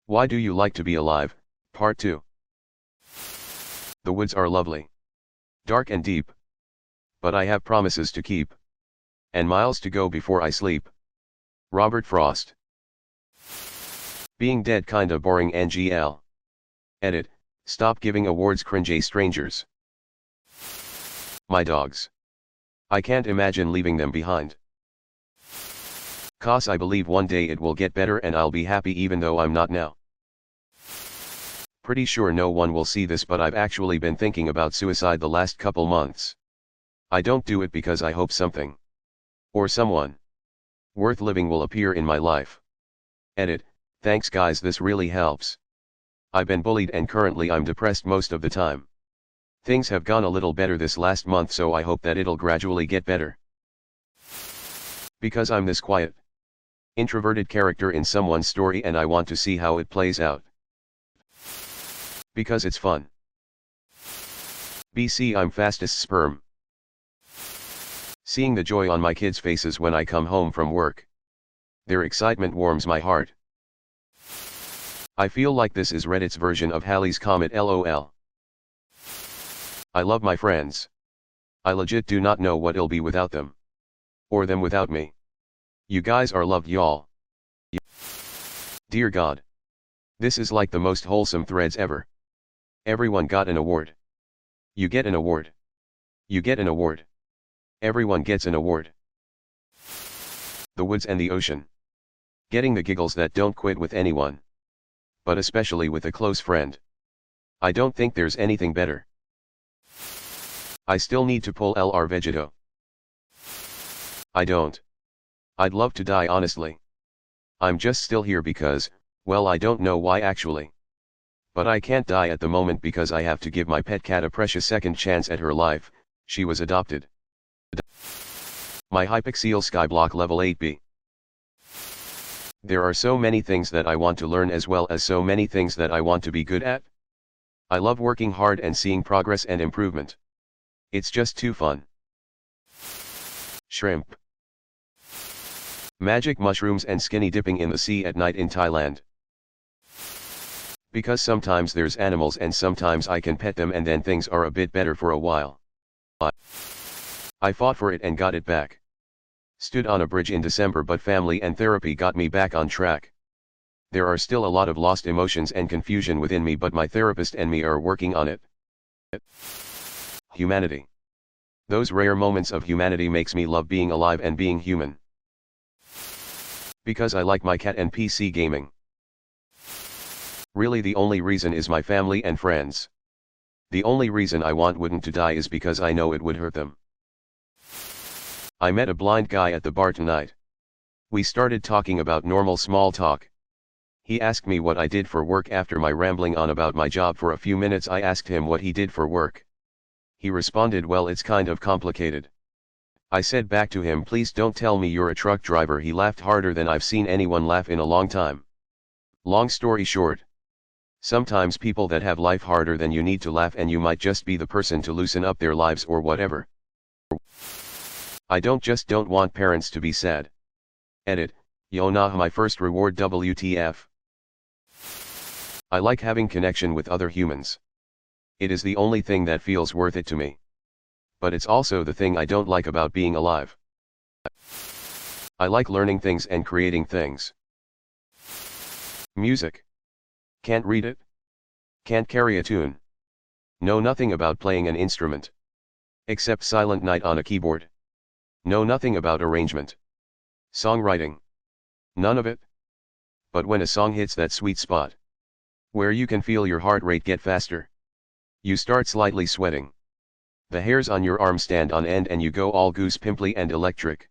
Why do you like to be alive? Part 2. The woods are lovely. Dark and deep. But I have promises to keep. And miles to go before I sleep. Robert Frost. Being dead kinda boring NGL. Edit, stop giving awards cringe strangers. My dogs. I can't imagine leaving them behind. 'Cause I believe one day it will get better and I'll be happy even though I'm not now. Pretty sure no one will see this, but I've actually been thinking about suicide the last couple months. I don't do it because I hope something or someone worth living will appear in my life. Edit, thanks guys, this really helps. I've been bullied and currently I'm depressed most of the time. Things have gone a little better this last month, so I hope that it'll gradually get better. Because I'm this quiet, introverted character in someone's story and I want to see how it plays out. Because it's fun. BC, I'm fastest sperm. Seeing the joy on my kids' faces when I come home from work. Their excitement warms my heart. I feel like this is Reddit's version of Halley's Comet, LOL. I love my friends. I legit do not know what it'll be without them. Or them without me. You guys are loved, y'all. Dear God. This is like the most wholesome threads ever. Everyone got an award. You get an award. You get an award. Everyone gets an award. The woods and the ocean. Getting the giggles that don't quit with anyone. But especially with a close friend. I don't think there's anything better. I still need to pull LR Vegeto. I don't. I'd love to die honestly. I'm just still here because, well, I don't know why actually. But I can't die at the moment because I have to give my pet cat a precious second chance at her life. She was adopted. My Hypixel Skyblock level 8B. There are so many things that I want to learn as well as so many things that I want to be good at. I love working hard and seeing progress and improvement. It's just too fun. Shrimp. Magic mushrooms and skinny dipping in the sea at night in Thailand. Because sometimes there's animals and sometimes I can pet them and then things are a bit better for a while. I fought for it and got it back. Stood on a bridge in December, but family and therapy got me back on track. There are still a lot of lost emotions and confusion within me, but my therapist and me are working on it. Humanity. Those rare moments of humanity makes me love being alive and being human. Because I like my cat and PC gaming. Really the only reason is my family and friends. The only reason I want Wooden to die is because I know it would hurt them. I met a blind guy at the bar tonight. We started talking about normal small talk. He asked me what I did for work. After my rambling on about my job for a few minutes, I asked him what he did for work. He responded, well, it's kind of complicated. I said back to him, please don't tell me you're a truck driver. He laughed harder than I've seen anyone laugh in a long time. Long story short. Sometimes people that have life harder than you need to laugh, and you might just be the person to loosen up their lives or whatever. I don't want parents to be sad. Edit, yo nah, my first reward WTF. I like having connection with other humans. It is the only thing that feels worth it to me. But it's also the thing I don't like about being alive. I like learning things and creating things. Music. Can't read it. Can't carry a tune. Know nothing about playing an instrument. Except Silent Night on a keyboard. Know nothing about arrangement. Songwriting. None of it. But when a song hits that sweet spot, where you can feel your heart rate get faster, you start slightly sweating. The hairs on your arm stand on end and you go all goose pimply and electric.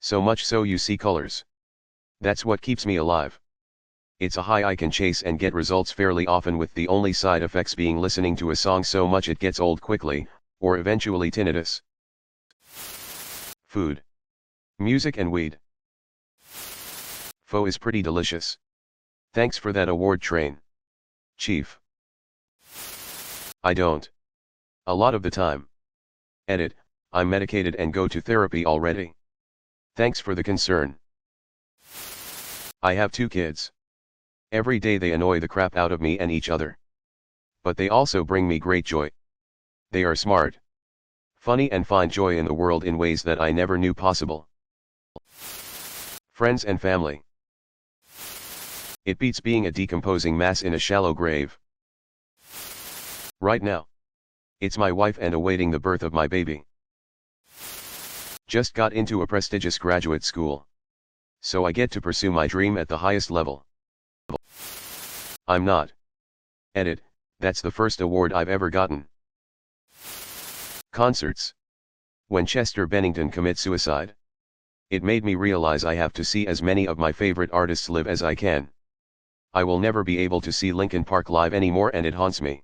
So much so you see colors. That's what keeps me alive. It's a high I can chase and get results fairly often, with the only side effects being listening to a song so much it gets old quickly, or eventually tinnitus. Food. Music and weed. Pho is pretty delicious. Thanks for that award, Train Chief. I don't. A lot of the time. Edit, I'm medicated and go to therapy already. Thanks for the concern. I have 2 kids. Every day they annoy the crap out of me and each other. But they also bring me great joy. They are smart, funny and find joy in the world in ways that I never knew possible. Friends and family. It beats being a decomposing mass in a shallow grave. Right now, it's my wife and awaiting the birth of my baby. Just got into a prestigious graduate school, so I get to pursue my dream at the highest level. I'm not. Edit, that's the first award I've ever gotten. Concerts. When Chester Bennington commits suicide, it made me realize I have to see as many of my favorite artists live as I can. I will never be able to see Linkin Park live anymore and it haunts me.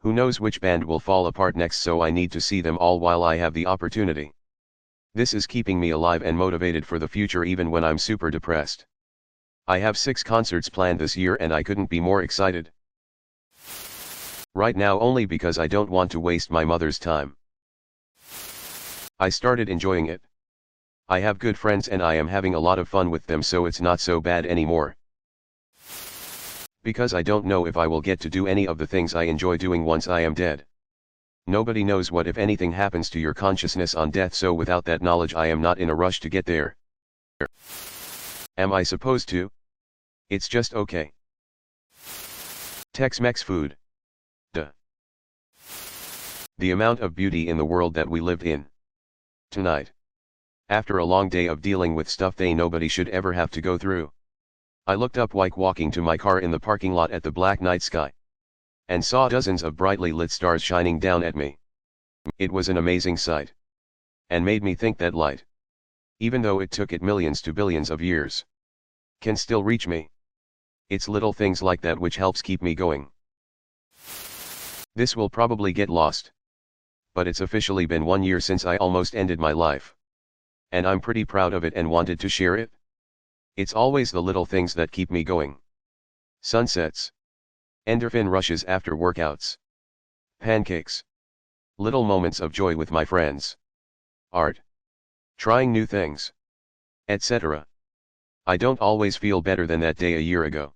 Who knows which band will fall apart next, so I need to see them all while I have the opportunity. This is keeping me alive and motivated for the future even when I'm super depressed. I have 6 concerts planned this year and I couldn't be more excited. Right now only because I don't want to waste my mother's time. I started enjoying it. I have good friends and I am having a lot of fun with them, so it's not so bad anymore. Because I don't know if I will get to do any of the things I enjoy doing once I am dead. Nobody knows what if anything happens to your consciousness on death, so without that knowledge I am not in a rush to get there. Am I supposed to? It's just okay. Tex-Mex food. Duh. The amount of beauty in the world that we lived in. Tonight. After a long day of dealing with stuff nobody should ever have to go through, I looked up while walking to my car in the parking lot at the black night sky, and saw dozens of brightly lit stars shining down at me. It was an amazing sight, and made me think that light, even though it took it millions to billions of years, can still reach me. It's little things like that which helps keep me going. This will probably get lost, but it's officially been 1 year since I almost ended my life, and I'm pretty proud of it and wanted to share it. It's always the little things that keep me going. Sunsets. Endorphin rushes after workouts. Pancakes. Little moments of joy with my friends. Art. Trying new things. Etc. I don't always feel better than that day a year ago.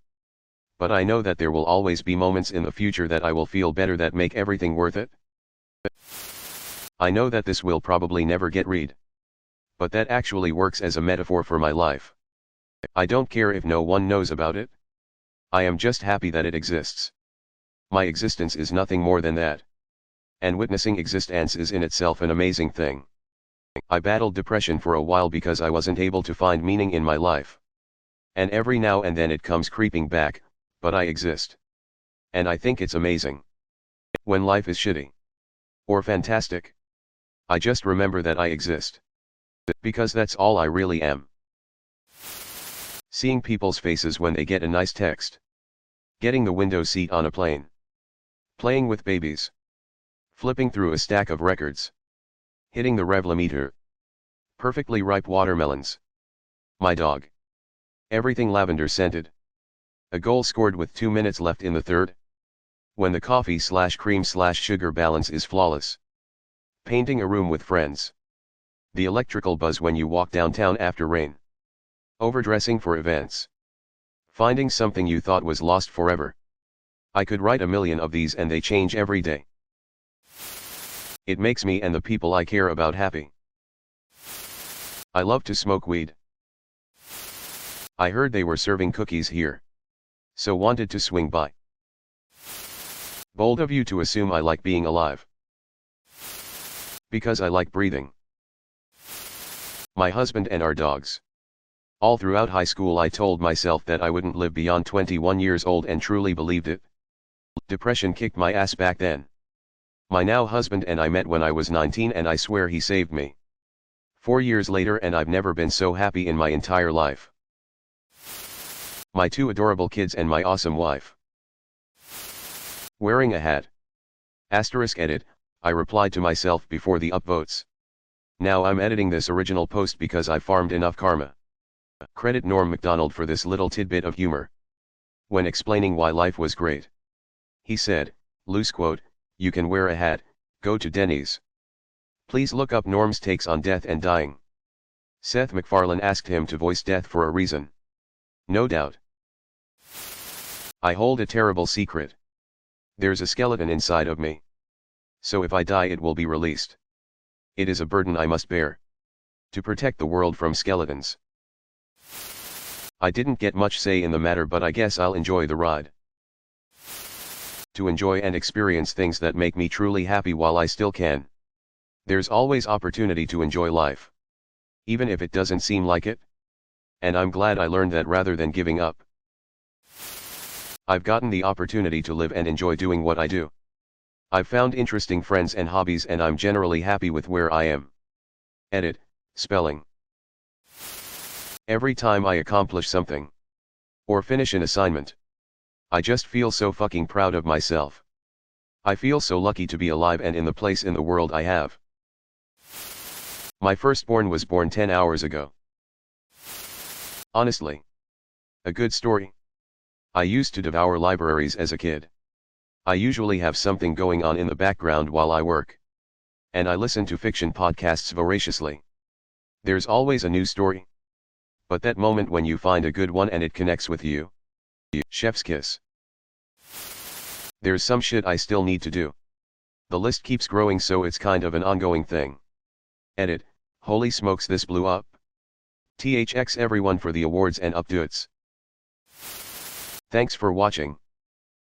But I know that there will always be moments in the future that I will feel better that make everything worth it. I know that this will probably never get read, but that actually works as a metaphor for my life. I don't care if no one knows about it. I am just happy that it exists. My existence is nothing more than that. And witnessing existence is in itself an amazing thing. I battled depression for a while because I wasn't able to find meaning in my life. And every now and then it comes creeping back, but I exist. And I think it's amazing. When life is shitty or fantastic, I just remember that I exist. Because that's all I really am. Seeing people's faces when they get a nice text. Getting the window seat on a plane. Playing with babies. Flipping through a stack of records. Hitting the Revlometer. Perfectly ripe watermelons. My dog. Everything lavender scented. A goal scored with 2 minutes left in the third. When the coffee/cream/sugar balance is flawless. Painting a room with friends. The electrical buzz when you walk downtown after rain. Overdressing for events. Finding something you thought was lost forever. I could write a million of these and they change every day. It makes me and the people I care about happy. I love to smoke weed. I heard they were serving cookies here, so wanted to swing by. Bold of you to assume I like being alive. Because I like breathing. My husband and our dogs. All throughout high school I told myself that I wouldn't live beyond 21 years old and truly believed it. Depression kicked my ass back then. My now husband and I met when I was 19 and I swear he saved me. 4 years later and I've never been so happy in my entire life. My 2 adorable kids and my awesome wife. Wearing a hat. *edit, I replied to myself before the upvotes. Now I'm editing this original post because I farmed enough karma. Credit Norm Macdonald for this little tidbit of humor. When explaining why life was great, he said, loose quote, "You can wear a hat, go to Denny's." Please look up Norm's takes on death and dying. Seth MacFarlane asked him to voice death for a reason. No doubt. I hold a terrible secret. There's a skeleton inside of me. So if I die it will be released. It is a burden I must bear. To protect the world from skeletons. I didn't get much say in the matter, but I guess I'll enjoy the ride. To enjoy and experience things that make me truly happy while I still can. There's always opportunity to enjoy life. Even if it doesn't seem like it. And I'm glad I learned that rather than giving up. I've gotten the opportunity to live and enjoy doing what I do. I've found interesting friends and hobbies, and I'm generally happy with where I am. Edit, spelling. Every time I accomplish something, or finish an assignment, I just feel so fucking proud of myself. I feel so lucky to be alive and in the place in the world I have. My firstborn was born 10 hours ago. Honestly. A good story. I used to devour libraries as a kid. I usually have something going on in the background while I work. And I listen to fiction podcasts voraciously. There's always a new story. But that moment when you find a good one and it connects with you. Chef's kiss. There's some shit I still need to do. The list keeps growing, so it's kind of an ongoing thing. Edit, holy smokes, this blew up. THX everyone for the awards and updates. Thanks for watching.